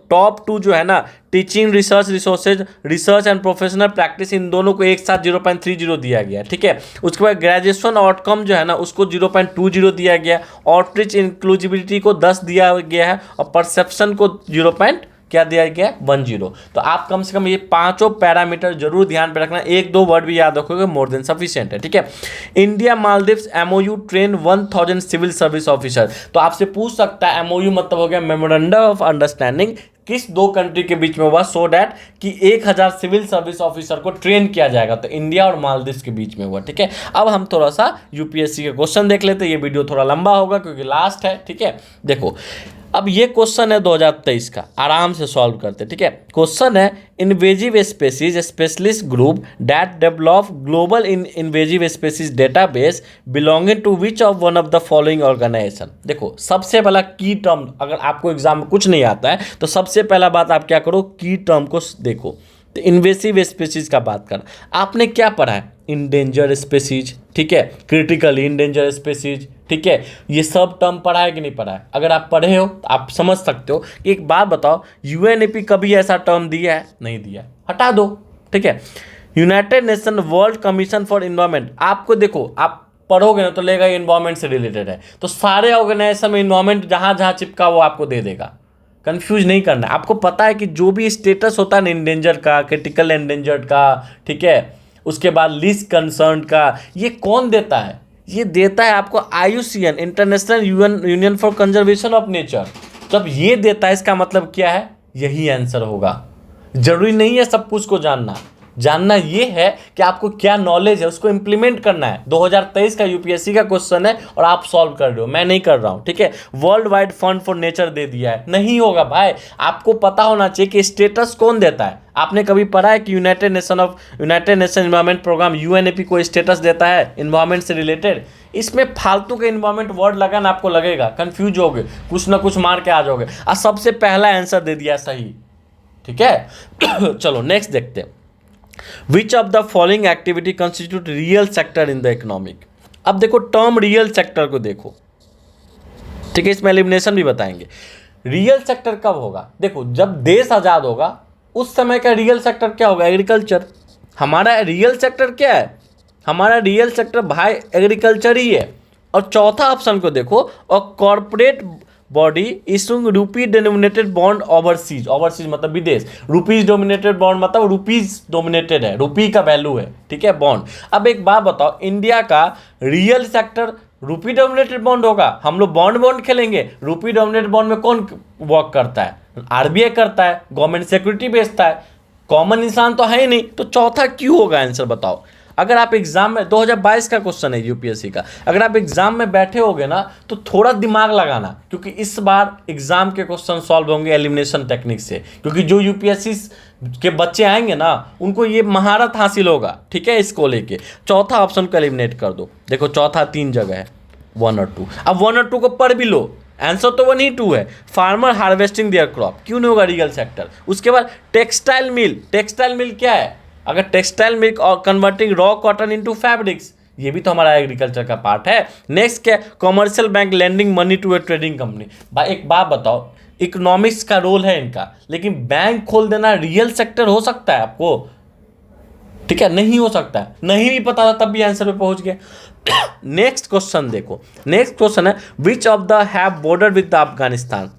टॉप 2 जो है ना, teaching research resources, research and professional practice, इन दोनों को एक साथ 0.30 दिया गया है, ठीक है। उसके बाद ग्रेजुएशन आउटकम जो है ना उसको 0.20 दिया गया, आउटरीच इंक्लूसिविटी को 10 दिया गया है और परसेप्शन को 0. क्या दिया गया 10। तो आप कम से कम ये 5 पैरामीटर जरूर ध्यान पे रखना, 1-2 वर्ड भी याद रखोगे मोर देन सफिशिएंट है, ठीक है। India Maldives MOU train 1000 civil service officer, तो आपसे पूछ सकता है MOU मतलब हो गया मेमोरेंडम ऑफ अंडरस्टैंडिंग, किस 2 कंट्री के बीच में हुआ, सो डैट कि 1000 सिविल सर्विस ऑफिसर को ट्रेन किया जाएगा, तो इंडिया और मालदीव्स के बीच में हुआ, ठीक है। अब हम थोड़ा सा UPSC के क्वेश्चन देख लेते हैं, ये वीडियो थोड़ा लंबा होगा क्योंकि लास्ट है, ठीक है। देखो अब ये क्वेश्चन है 2023 का, आराम से सॉल्व करते, ठीक है। क्वेश्चन है invasive species specialist group that develop global invasive species database belonging to which of one of the following organization. देखो सबसे पहला की टर्म, अगर आपको एग्जाम में कुछ नहीं आता है तो सबसे पहला बात आप क्या करो, की टर्म को देखो। तो इन्वेसिव स्पेसीज का बात कर, आपने क्या पढ़ा है, इंडेंजर स्पेसीज, ठीक है, क्रिटिकली इंडेंजर स्पेसीज, ठीक है, ये सब टर्म पढ़ा है कि नहीं पढ़ा है। अगर आप पढ़े हो तो आप समझ सकते हो कि एक बात बताओ, UNEP कभी ऐसा टर्म दिया है, नहीं दिया, हटा दो, ठीक है। United nation world commission for environment, आपको देखो आप पढ़ोगे ना तो लेगा इन्वायरमेंट से रिलेटेड है, तो सारे ऑर्गेनाइजेशन में इन्वायरमेंट जहाँ जहाँ चिपका वो आपको दे देगा, कंफ्यूज नहीं करना। आपको पता है कि जो भी स्टेटस होता है ना इंडेंजर का, क्रिटिकल एंडेंजर्ड का, ठीक है, उसके बाद लीस्ट कंसर्न का, ये कौन देता है, ये देता है आपको IUCN, international union for conservation of nature. जब ये देता है इसका मतलब क्या है, यही आंसर होगा। जरूरी नहीं है सब कुछ को जानना ये है कि आपको क्या नॉलेज है, उसको इंप्लीमेंट करना है। 2023 का UPSC का क्वेश्चन है और आप सॉल्व कर रहे हो, मैं नहीं कर रहा हूँ, ठीक है। World Wide Fund for Nature दे दिया है, नहीं होगा भाई, आपको पता होना चाहिए कि स्टेटस कौन देता है। आपने कभी पढ़ा है कि United Nation environment programme UNEP को स्टेटस देता है इन्वायरमेंट से रिलेटेड। इसमें फालतू के इन्वायरमेंट वर्ड लगाना आपको लगेगा, कंफ्यूज होगे, कुछ ना कुछ मार के आ जाओगे। और सबसे पहला आंसर दे दिया सही, ठीक है। चलो नेक्स्ट देखते हैं, विच of the following activity constitute real sector in the economic. अब देखो टर्म रियल सेक्टर को देखो, ठीक है, इसमें एलिमिनेशन भी बताएंगे। रियल सेक्टर कब होगा, देखो जब देश आजाद होगा उस समय का रियल सेक्टर क्या होगा, एग्रीकल्चर। हमारा रियल सेक्टर क्या है, हमारा रियल सेक्टर भाई एग्रीकल्चर ही है। और चौथा ऑप्शन को देखो, और कॉर्पोरेट बॉडी इशूइंग रुपी डिनोमिनेटेड बॉन्ड ओवरसीज, ओवरसीज मतलब विदेश, रुपीज डोमिनेटेड बॉन्ड मतलब रुपीज डोमिनेटेड है, रुपी का वैल्यू है, ठीक है, बॉन्ड। अब एक बात बताओ, इंडिया का रियल सेक्टर रुपी डोमिनेटेड बॉन्ड होगा, हम लोग बॉन्ड बॉन्ड खेलेंगे, रुपी डोमिनेटेड बॉन्ड में कौन वर्क करता है? आरबीआई करता है, गवर्नमेंट सिक्योरिटी बेचता है, कॉमन इंसान तो है ही नहीं, तो चौथा क्यों होगा आंसर बताओ। अगर आप एग्जाम में 2022 का क्वेश्चन है यूपीएससी का, अगर आप एग्जाम में बैठे होगे ना तो थोड़ा दिमाग लगाना, क्योंकि इस बार एग्जाम के क्वेश्चन सॉल्व होंगे एलिमिनेशन टेक्निक से, क्योंकि जो यूपीएससी के बच्चे आएंगे ना उनको ये महारत हासिल होगा, ठीक है, इसको लेके। चौथा ऑप्शन को एलिमिनेट कर दो। देखो चौथा 3 जगह है, 1 और 2। अब 1 और 2 को पढ़ भी लो, आंसर तो 1 ही 2 है। फार्मर हार्वेस्टिंग देयर क्रॉप, क्यों नहीं होगा रियल सेक्टर। उसके बाद टेक्सटाइल मिल, टेक्सटाइल मिल क्या है? अगर टेक्सटाइल मिल और converting raw cotton into fabrics, ये भी तो हमारा एग्रीकल्चर का पार्ट है। नेक्स्ट क्या? Commercial bank lending money to a trading company. भाई एक बात बताओ, इकोनॉमिक्स का रोल है इनका, लेकिन बैंक खोल देना रियल सेक्टर हो सकता है आपको? ठीक है, नहीं हो सकता है, नहीं भी पता था तब भी आंसर पे पहुंच गए। नेक्स्ट क्वेश्चन देखो, नेक्स्ट क्वेश्चन है which of the have border with the Afghanistan.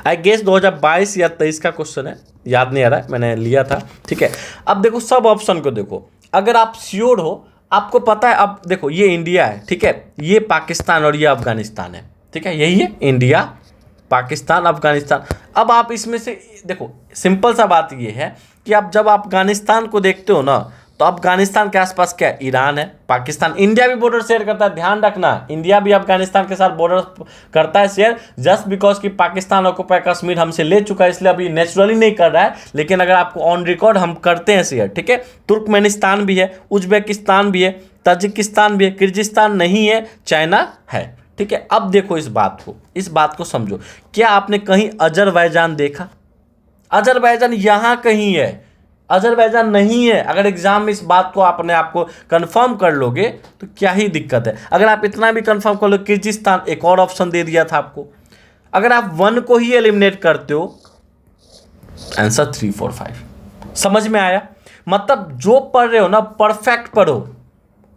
I guess 2022 या 23 का क्वेश्चन है, याद नहीं आ रहा है, मैंने लिया था, ठीक है। अब देखो सब ऑप्शन को देखो, अगर आप श्योर हो, आपको पता है। अब देखो ये इंडिया है, ठीक है, ये पाकिस्तान और ये अफगानिस्तान है, ठीक है, यही है इंडिया, पाकिस्तान, अफगानिस्तान। अब आप इसमें से देखो, सिंपल सा बात ये है कि आप जब अफगानिस्तान को देखते हो ना, तो अफगानिस्तान के आसपास क्या है? ईरान है, पाकिस्तान, इंडिया भी बॉर्डर शेयर करता है, ध्यान रखना, इंडिया भी अफगानिस्तान के साथ बॉर्डर करता है शेयर। जस्ट बिकॉज कि पाकिस्तान ऑक्युपाई कश्मीर हमसे ले चुका है, इसलिए अभी नेचुरली नहीं कर रहा है, लेकिन अगर आपको ऑन रिकॉर्ड हम करते हैं शेयर, ठीक है। तुर्कमेनिस्तान भी है, उज्बेकिस्तान भी है, ताजिकिस्तान भी है, किर्गिस्तान नहीं है, चाइना है, ठीक है। अब देखो इस बात को समझो, क्या आपने कहीं अजरबैजान देखा? अजरबैजान यहाँ कहीं है, अजरबैजान नहीं है। अगर एग्जाम में इस बात को आपने आपको कंफर्म कर लोगे तो क्या ही दिक्कत है। अगर आप इतना भी कंफर्म कर लो, किर्गिस्तान, एक और ऑप्शन दे दिया था आपको। अगर आप 1 को ही एलिमिनेट करते हो, आंसर 3, 4, 5। समझ में आया? मतलब जो पढ़ रहे हो ना, परफेक्ट पढ़ो।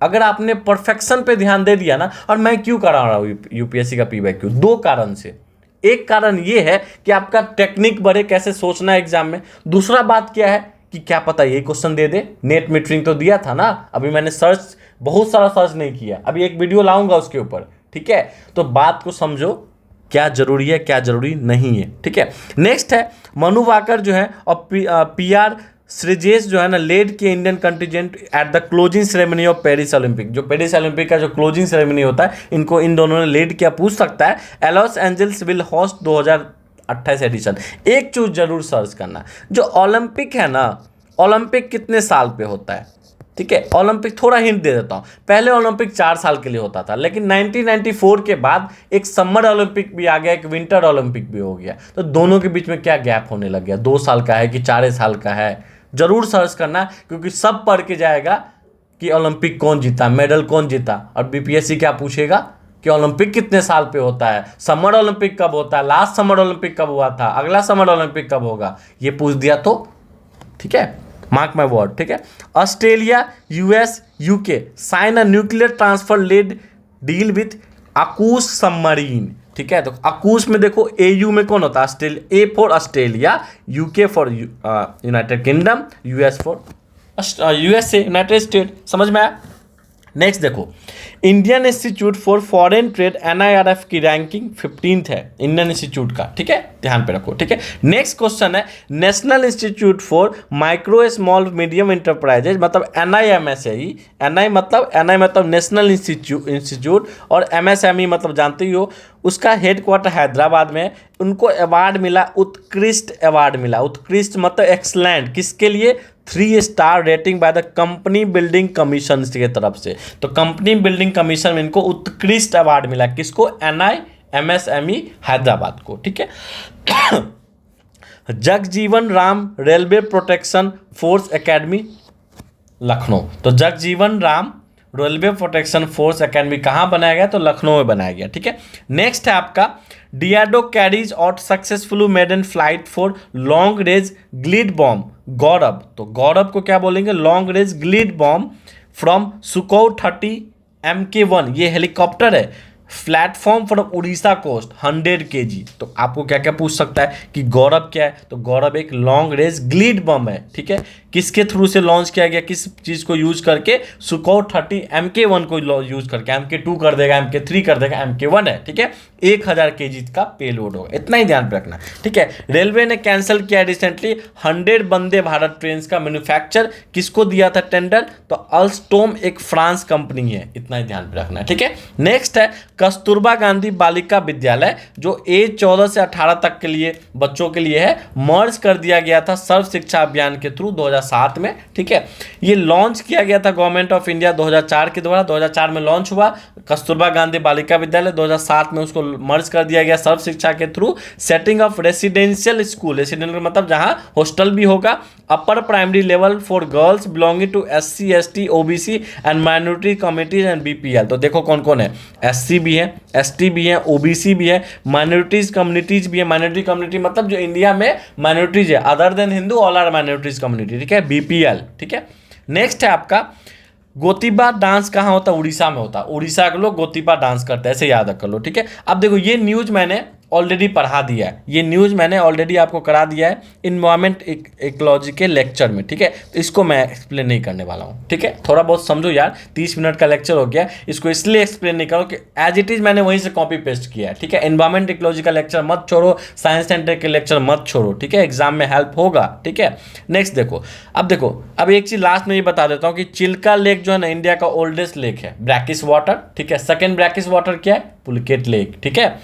अगर आपने परफेक्शन पे ध्यान दे दिया ना, और मैं क्यों करा रहा हूँ यूपीएससी का पीवाईक्यू, 2 कारण से। एक कारण ये है कि आपका टेक्निक बढ़े, कैसे सोचना है एग्जाम में। दूसरा बात क्या है कि क्या पता ये क्वेश्चन दे दे। नेट मीटरिंग तो दिया था ना, अभी मैंने सर्च, बहुत सारा सर्च नहीं किया, अभी एक वीडियो लाऊंगा उसके ऊपर, ठीक है। तो बात को समझो, क्या जरूरी है क्या जरूरी नहीं है, ठीक है। नेक्स्ट है मनु वाकर जो है और पीआर श्रीजेश जो है ना, लेड के Indian contingent at the closing ceremony of Paris Olympic. जो पेरिस ओलंपिक का जो क्लोजिंग सेरेमनी होता है, इनको इन दोनों ने लेड किया। पूछ सकता है Los Angeles will host 2028 edition. एक चीज जरूर सर्च करना, जो ओलंपिक है ना, ओलंपिक कितने साल पे होता है, ठीक है। ओलंपिक थोड़ा हिंट दे देता हूँ, पहले ओलंपिक 4 साल के लिए होता था, लेकिन 1994 के बाद एक समर ओलंपिक भी आ गया, एक विंटर ओलंपिक भी हो गया। तो दोनों के बीच में क्या गैप होने लग गया, 2 साल का है कि 4 साल का है, जरूर सर्च करना, क्योंकि सब पढ़ के जाएगा कि ओलंपिक कौन जीता, मेडल कौन जीता। और बीपीएससी क्या पूछेगा कि ओलंपिक कितने साल पे होता है, समर ओलंपिक कब होता है, लास्ट समर ओलंपिक कब हुआ था, अगला समर ओलंपिक कब होगा, ये पूछ दिया तो, ठीक है, मार्क माय वर्ड, ठीक है। Australia, US, UK sign a nuclear transfer led deal with AUKUS submarine, ठीक है। तो अकूस में देखो, एयू में कौन होता है? A for Australia, UK for United kingdom, US for USA, United state. समझ में आया? नेक्स्ट देखो, Indian institute for foreign trade NIRF की रैंकिंग 15th है इंडियन इंस्टीट्यूट का, ठीक है, ध्यान पे रखो, ठीक है। नेक्स्ट क्वेश्चन है national institute for micro small medium enterprises, मतलब एनआईएमएसई। एनआई मतलब नेशनल इंस्टीट्यूट, और एमएसएमई मतलब जानते ही हो, उसका हेडक्वार्टर हैदराबाद में। उनको अवार्ड मिला, उत्कृष्ट अवार्ड मिला। उत्कृष्ट मतलब एक्सलेंट, किसके लिए? 3 star rating by the company building commission की तरफ से। तो कंपनी बिल्डिंग कमीशन में इनको उत्कृष्ट अवार्ड मिला, किसको? एनआईएमएसएमई हैदराबाद को, ठीक है। Jagjivan Ram railway protection force academy Lucknow. तो Jagjivan Ram railway protection force academy कहाँ बनाया गया? तो लखनऊ में बनाया गया, ठीक है। नेक्स्ट है आपका डियाडो carries out successfully maiden flight for long range glide bomb Gaurav. तो गौरव को क्या बोलेंगे? Long range glide bomb from Sukhoi 30 MK1 ये हेलीकॉप्टर है, platform for Orissa coast 100 kg। तो आपको क्या क्या पूछ सकता है कि गौरव क्या है, तो गौरव एक लॉन्ग रेंज ग्लिड बम है, ठीक है। किसके थ्रू से लॉन्च किया गया, किस चीज को यूज करके, सुखोई 30 MK1 को यूज करके, MK2 कर देगा, MK3 कर देगा, MK1 है, ठीक है। 1000 kg का पेलोड होगा, इतना ही ध्यान रखना, ठीक है। रेलवे ने कैंसिल किया रिसेंटली 100 वंदे भारत ट्रेन का मैन्युफैक्चर, किसको दिया था टेंडर, तो अल्स्टोम एक फ्रांस कंपनी है, इतना ही ध्यान रखना, ठीक है। नेक्स्ट है कस्तूरबा गांधी बालिका विद्यालय, जो एज 14 से 18 तक के लिए बच्चों के लिए है, मर्ज कर दिया गया था सर्व शिक्षा अभियान के थ्रू 2007 में, ठीक है। ये लॉन्च किया गया था गवर्नमेंट ऑफ इंडिया 2004 के द्वारा, 2004 में लॉन्च हुआ कस्तूरबा गांधी बालिका विद्यालय, 2007 में उसको मर्ज कर दिया गया सर्व शिक्षा के थ्रू। Setting of residential school, residential मतलब जहां हॉस्टल भी होगा, upper primary level for girls belonging to SC ST OBC and minority communities and BPL। तो देखो कौन कौन है, SC भी है, ST भी है, OBC भी है, माइनॉरिटीज कम्युनिटीज भी है। माइनॉरिटी कम्युनिटी मतलब जो इंडिया में माइनॉरिटीज है, other than Hindu all are minorities community, ठीक है, BPL, ठीक है। नेक्स्ट है आपका गोतीबा डांस कहाँ होता है, उड़ीसा में होता है, उड़ीसा के लोग गोतीबा डांस करते हैं, ऐसे याद कर लो, ठीक है। अब देखो ये न्यूज मैंने ऑलरेडी पढ़ा दिया है, ये न्यूज मैंने ऑलरेडी आपको करा दिया है इन्वायरमेंट इकोलॉजी के लेक्चर में, ठीक है। तो इसको मैं एक्सप्लेन नहीं करने वाला हूँ, ठीक है। थोड़ा बहुत समझो यार, 30 मिनट का लेक्चर हो गया, इसको इसलिए एक्सप्लेन नहीं करो कि एज इट इज मैंने वहीं से कॉपी पेस्ट किया है, ठीक है। इन्वायरमेंट इकोलॉजी का लेक्चर मत छोड़ो, साइंस सेंटर के लेक्चर मत छोड़ो, ठीक है, एग्जाम में हेल्प होगा, ठीक है। नेक्स्ट देखो, अब एक चीज लास्ट में ये बता देता हूँ कि चिल्का लेक जो है ना इंडिया का ओल्डेस्ट लेक है, ब्रैकिश वाटर, ठीक है। सेकेंड ब्रैकिश वाटर क्या है, पुलकेट लेक, ठीक है।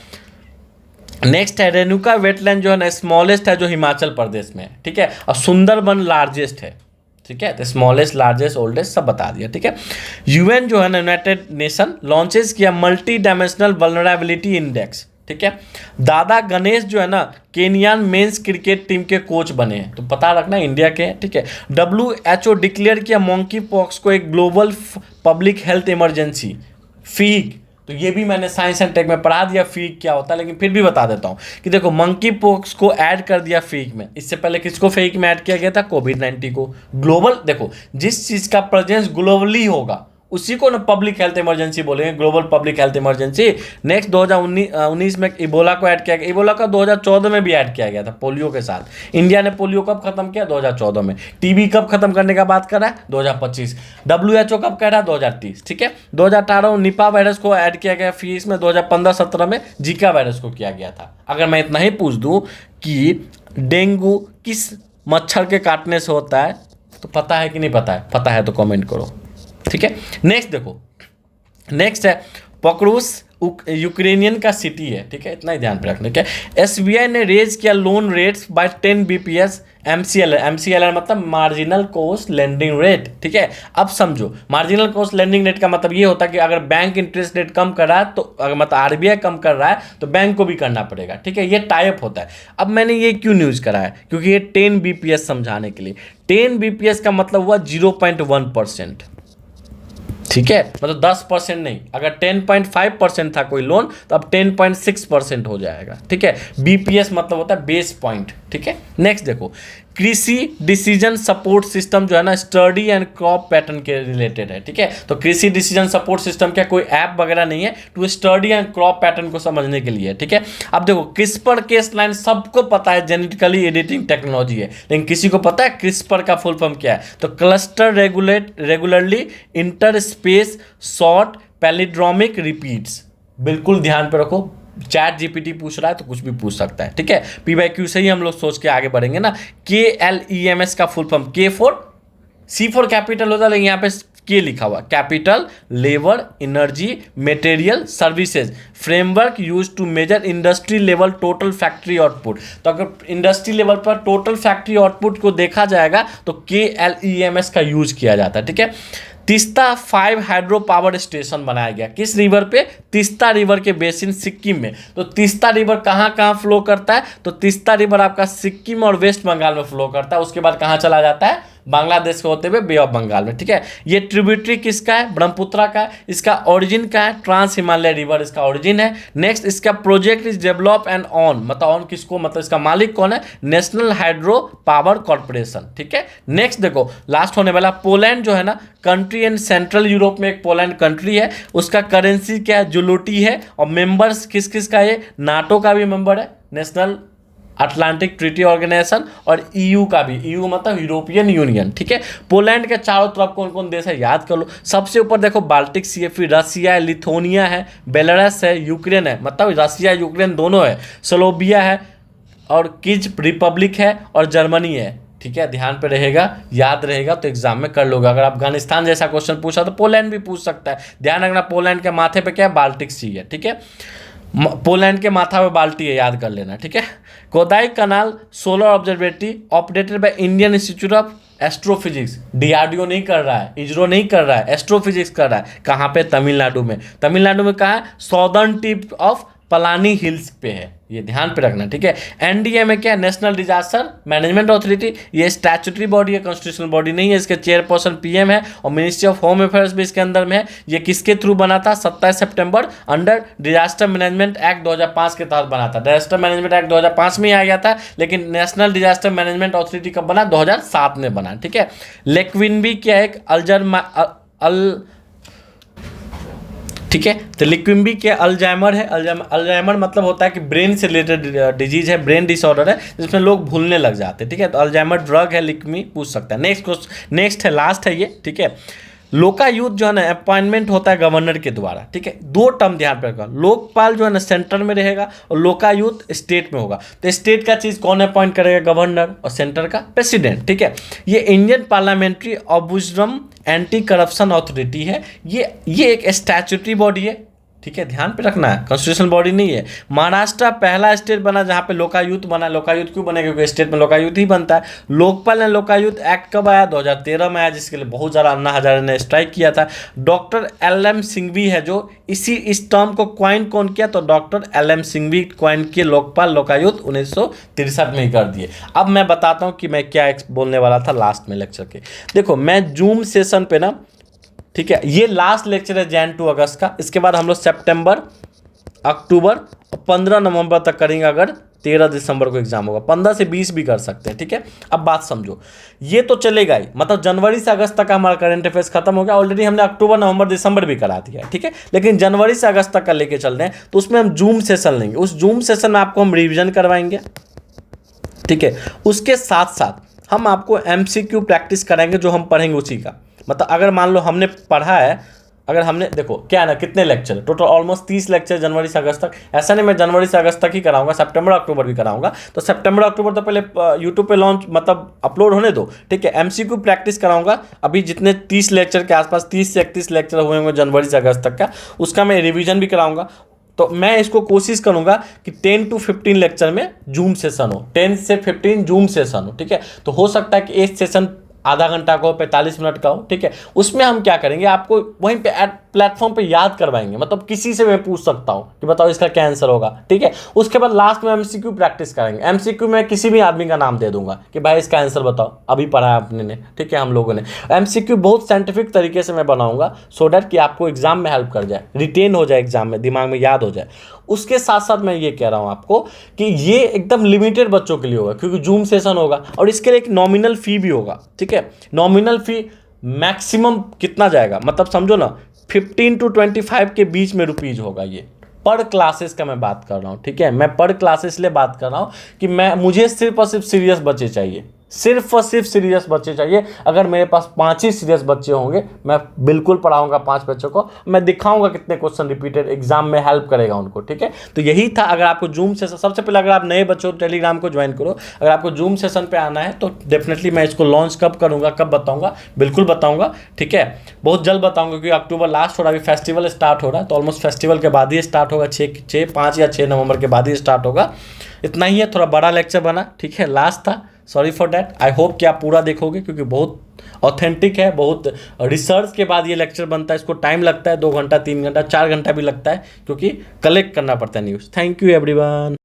नेक्स्ट है रेणुका वेटलैंड जो है ना स्मॉलेस्ट है, जो हिमाचल प्रदेश में है, ठीक है। और सुंदरबन लार्जेस्ट है, ठीक है। तो स्मॉलेस्ट, लार्जेस्ट, ओल्डेस्ट सब बता दिया, ठीक है। UN जो है ना यूनाइटेड नेशन लॉन्चेस किया मल्टी डायमेंशनल वल्नरेबिलिटी इंडेक्स, ठीक है। दादा गणेश जो है ना केनियन मेंस क्रिकेट टीम के कोच बने हैं, तो पता रखना इंडिया के हैं, ठीक है। WHO डिक्लेयर किया मंकी पॉक्स को एक global public health emergency, Feke. तो ये भी मैंने साइंस एंड टेक में पढ़ा दिया फीक क्या होता है, लेकिन फिर भी बता देता हूँ कि देखो मंकी पॉक्स को ऐड कर दिया फीक में, इससे पहले किसको फीक में ऐड किया गया था, COVID-19 को। ग्लोबल, देखो जिस चीज का प्रेजेंस ग्लोबली होगा उसी को ना पब्लिक हेल्थ इमरजेंसी बोलेंगे, global public health emergency. Next 2019 में इबोला को ऐड किया गया, इबोला का 2014 में भी ऐड किया गया था पोलियो के साथ। इंडिया ने पोलियो कब खत्म किया, 2014 में। टीबी कब खत्म करने का बात कर रहा है, 2025। WHO कब कह रहा है, 2030, ठीक है। 2018 निपा वायरस को ऐड किया गया फीस में, 2015-17 में जीका वायरस को किया गया था। अगर मैं इतना ही पूछ दूं कि डेंगू किस मच्छर के काटने से होता है, तो पता है कि नहीं पता है, पता है तो कमेंट करो, ठीक है। नेक्स्ट देखो, नेक्स्ट है पॉक्रूस यूक्रेनियन का सिटी है, ठीक है, इतना ही ध्यान पे रखना, ठीक है। SBI ने रेज किया loan rates bye 10 BPS MCLR मतलब मार्जिनल कॉस्ट लेंडिंग रेट, ठीक है। अब समझो मार्जिनल कॉस्ट लेंडिंग रेट का मतलब ये होता है कि अगर बैंक इंटरेस्ट रेट कम कर रहा है, तो अगर मतलब RBI कम कर रहा है तो बैंक को भी करना पड़ेगा, ठीक है। ये टाइप होता है। अब मैंने ये क्यों न्यूज करा है, क्योंकि ये 10 BPS समझाने के लिए। 10 BPS का मतलब हुआ 0.1%, ठीक है, मतलब 10% नहीं। अगर 10.5% था कोई लोन तो अब 10.6% हो जाएगा, ठीक है। BPS मतलब होता है बेस पॉइंट, ठीक है। नेक्स्ट देखो, कृषि डिसीजन सपोर्ट सिस्टम जो है ना स्टडी एंड क्रॉप पैटर्न के रिलेटेड है, ठीक है। तो कृषि डिसीजन सपोर्ट सिस्टम क्या कोई ऐप वगैरह नहीं है, to study and crop pattern को समझने के लिए, ठीक है। अब देखो क्रिस्पर केस9 सबको पता है जेनेटिकली एडिटिंग टेक्नोलॉजी है, लेकिन किसी को पता है क्रिस्पर का फुल फॉर्म क्या है, तो cluster regularly inter space short palindromic repeats. बिल्कुल ध्यान पे रखो, चैट GPT पूछ रहा है तो कुछ भी पूछ सकता है, ठीक है। PYQ से ही हम लोग सोच के आगे बढ़ेंगे ना। KLEMS का full form C for capital होता है, लेकिन यहाँ पे के लिखा हुआ, capital, labour, energy, material, services, framework use to measure industry level total factory output. तो अगर इंडस्ट्री लेवल पर टोटल फैक्ट्री आउटपुट को देखा जाएगा तो KLEMS का यूज किया जाता है, ठीक है। तीस्ता 5 हाइड्रो पावर स्टेशन बनाया गया, किस रिवर पे, तीस्ता रिवर के बेसिन सिक्किम में। तो तीस्ता रिवर कहाँ फ्लो करता है, तो तीस्ता रिवर आपका सिक्किम और वेस्ट बंगाल में फ्लो करता है, उसके बाद कहाँ चला जाता है, बांग्लादेश के होते हुए बे ऑफ बंगाल में, ठीक है। ये ट्रिब्यूटरी किसका है, ब्रह्मपुत्रा का है। इसका ओरिजिन का है, ट्रांस हिमालय रिवर इसका ओरिजिन है। नेक्स्ट इसका project is develop and on, मतलब ऑन किसको, मतलब इसका मालिक कौन है, नेशनल हाइड्रो पावर कॉर्पोरेशन, ठीक है। नेक्स्ट देखो लास्ट होने वाला, पोलैंड जो है ना कंट्री एंड सेंट्रल यूरोप में एक पोलैंड कंट्री है, उसका करेंसी क्या है, जुलोटी है। और मेंबर्स किस किस का, ये नाटो का भी मेंबर है, नेशनल अटलांटिक ट्रीटी ऑर्गेनाइजेशन, और ईयू का भी, ईयू मतलब यूरोपियन यूनियन, ठीक है। पोलैंड के चारों तरफ कौन कौन देश है याद कर लो। सबसे ऊपर देखो बाल्टिक सी है, फिर रसिया है, लिथुआनिया है, बेलारस है, यूक्रेन है, मतलब रसिया यूक्रेन दोनों है, स्लोविया है, और किज रिपब्लिक है, और जर्मनी है, ठीक है। ध्यान पे रहेगा, याद रहेगा तो एग्जाम में कर लोगे। अगर अफगानिस्तान जैसा क्वेश्चन पूछा तो पोलैंड भी पूछ सकता है। ध्यान रखना पोलैंड के माथे पे क्या है, बाल्टिक सी है, ठीक है। पोलैंड के माथा पे बाल्टी है, याद कर लेना, ठीक है। Kodaikanal solar observatory operated by Indian Institute of Astrophysics, DRDO नहीं कर रहा है, इसरो नहीं कर रहा है, एस्ट्रोफिजिक्स कर रहा है। कहाँ पे, तमिलनाडु में। तमिलनाडु में कहाँ है, southern tip of Palani hills पे है, ये ध्यान पे रखना, ठीक है। एनडीए में क्या है, नेशनल डिजास्टर मैनेजमेंट अथॉरिटी, ये स्टैट्यूटरी बॉडी है, कॉन्स्टिट्यूशनल बॉडी नहीं है। इसके चेयरपर्सन पीएम है, और मिनिस्ट्री ऑफ होम अफेयर्स भी इसके अंदर में है। ये किसके थ्रू बना था, 27 सितंबर अंडर डिजास्टर मैनेजमेंट एक्ट 2005 के तहत बना था। डिजास्टर मैनेजमेंट एक्ट 2005 में आ गया था, लेकिन नेशनल डिजास्टर मैनेजमेंट अथॉरिटी कब बना, 2007 में बना, ठीक है। लेक्विनबी क्या है, एक ठीक है। तो लिक्विम्बी क्या, अल्जाइमर है। अल्जाइमर मतलब होता है कि ब्रेन से रिलेटेड डिजीज है, ब्रेन डिसऑर्डर है जिसमें लोग भूलने लग जाते हैं, ठीक है। तो अल्जाइमर ड्रग है, लिक्मी पूछ सकता है। नेक्स्ट है, लास्ट है ये, ठीक है। लोकायुक्त जो है ना अपॉइंटमेंट होता है गवर्नर के द्वारा, ठीक है। दो टर्म ध्यान पे रखना, लोकपाल जो है ना सेंटर में रहेगा, और लोकायुक्त स्टेट में होगा। तो स्टेट का चीज कौन अपॉइंट करेगा, गवर्नर, और सेंटर का प्रेसिडेंट, ठीक है। ये Indian parliamentary observe anti corruption authority है, ये एक स्टैट्यूटरी बॉडी है, ठीक है। ध्यान पे रखना है, कॉन्स्टिट्यूशनल बॉडी नहीं है। महाराष्ट्र पहला स्टेट बना जहाँ पे लोकायुक्त बना। लोकायुक्त क्यों बने, क्योंकि स्टेट में लोकायुक्त ही बनता है। लोकपाल एंड लोकायुक्त एक्ट कब आया, 2013 में आया, जिसके लिए बहुत ज़्यादा अन्ना हजारे ने स्ट्राइक किया था। Doctor LM. सिंघवी है जो इस टर्म को क्वाइन कौन किया, तो डॉक्टर एल.एम. सिंघवी क्वाइन किए लोकपाल लोकायुक्त 1963 में ही कर दिए। अब मैं बताता हूँ कि मैं क्या बोलने वाला था लास्ट में लेक्चर के। देखो मैं जूम सेशन पे ना, ठीक है, ये लास्ट लेक्चर है जैन टू अगस्त का। इसके बाद हम लोग सितंबर, अक्टूबर और 15 नवंबर तक करेंगे। अगर 13 दिसंबर को एग्जाम होगा, 15 से 20 भी कर सकते हैं, ठीक है। अब बात समझो, ये तो चलेगा ही, मतलब जनवरी से अगस्त तक हमारा करंट अफेयर्स खत्म हो गया। ऑलरेडी हमने अक्टूबर नवंबर दिसंबर भी करा दिया है, ठीक है। लेकिन जनवरी से अगस्त तक का लेके चल रहे हैं, तो उसमें हम जूम सेशन लेंगे। उस जूम सेशन में आपको हम रिविजन करवाएंगे, ठीक है। उसके साथ साथ हम आपको एमसीक्यू प्रैक्टिस कराएंगे, जो हम पढ़ेंगे उसी का। मतलब अगर मान लो हमने पढ़ा है, अगर हमने देखो क्या है ना, कितने लेक्चर टोटल, ऑलमोस्ट 30 लेक्चर जनवरी से अगस्त तक। ऐसा नहीं मैं जनवरी से अगस्त तक ही कराऊंगा, सितंबर अक्टूबर भी कराऊंगा। तो सितंबर अक्टूबर तो पहले यूट्यूब पे लॉन्च मतलब अपलोड होने दो, ठीक है। एमसीक्यू प्रैक्टिस कराऊंगा। अभी जितने 30 लेक्चर के आसपास 30 से 31 लेक्चर हुए होंगे जनवरी से अगस्त तक का, उसका मैं रिविजन भी कराऊंगा। तो मैं इसको कोशिश करूंगा कि 10 to 15 लेक्चर में जूम सेशन हो, 10 से 15 जूम सेशन हो, ठीक है। तो हो सकता है कि एक सेशन आधा घंटा का हो, 45 मिनट का हो, ठीक है। उसमें हम क्या करेंगे, आपको वहीं पे प्लेटफॉर्म पे याद करवाएंगे। मतलब किसी से मैं पूछ सकता हूँ कि बताओ इसका क्या आंसर होगा, ठीक है। उसके बाद लास्ट में एमसीक्यू प्रैक्टिस करेंगे। एमसीक्यू में किसी भी आदमी का नाम दे दूंगा कि भाई इसका आंसर बताओ, अभी पढ़ा है आपने ने, ठीक है, हम लोगों ने। एमसीक्यू बहुत साइंटिफिक तरीके से मैं बनाऊंगा, सो डैट कि आपको एग्जाम में हेल्प कर जाए, रिटेन हो जाए एग्जाम में, दिमाग में याद हो जाए। उसके साथ साथ मैं ये कह रहा हूँ आपको कि ये एकदम लिमिटेड बच्चों के लिए होगा, क्योंकि जूम सेशन होगा और इसके लिए एक नॉमिनल फी भी होगा, ठीक है। नॉमिनल फी मैक्सिमम कितना जाएगा, मतलब समझो ना 15 to 25 के बीच में रुपीज होगा। ये पर क्लासेस का मैं बात कर रहा हूँ, ठीक है। मैं पर क्लासेस ले बात कर रहा हूँ कि मुझे सिर्फ और सिर्फ सीरियस बच्चे चाहिए, सिर्फ और सिर्फ सीरियस बच्चे चाहिए। अगर मेरे पास 5 ही सीरियस बच्चे होंगे, मैं बिल्कुल पढ़ाऊंगा 5 बच्चों को, मैं दिखाऊंगा कितने क्वेश्चन रिपीटेड एग्जाम में हेल्प करेगा उनको, ठीक है। तो यही था। अगर आपको जूम सेशन, सबसे पहले अगर आप नए बच्चे हो टेलीग्राम को ज्वाइन करो। अगर आपको जूम सेशन पे आना है तो डेफिनेटली मैं इसको लॉन्च कब करूँगा, कब बताऊँगा, बिल्कुल बताऊँगा, ठीक है। बहुत जल्द बताऊँगा, क्योंकि अक्टूबर लास्ट हो रहा है, अभी फेस्टिवल स्टार्ट हो रहा है, तो ऑलमोस्ट फेस्टिवल के बाद ही स्टार्ट होगा, 5 या 6 नवंबर के बाद ही स्टार्ट होगा। इतना ही है, थोड़ा बड़ा लेक्चर बना, ठीक है, लास्ट था, sorry for that. I hope कि आप पूरा देखोगे, क्योंकि बहुत ऑथेंटिक है, बहुत रिसर्च के बाद ये लेक्चर बनता है। इसको टाइम लगता है, 2 घंटा 3 घंटा 4 घंटा भी लगता है, क्योंकि कलेक्ट करना पड़ता है न्यूज़। Thank you everyone.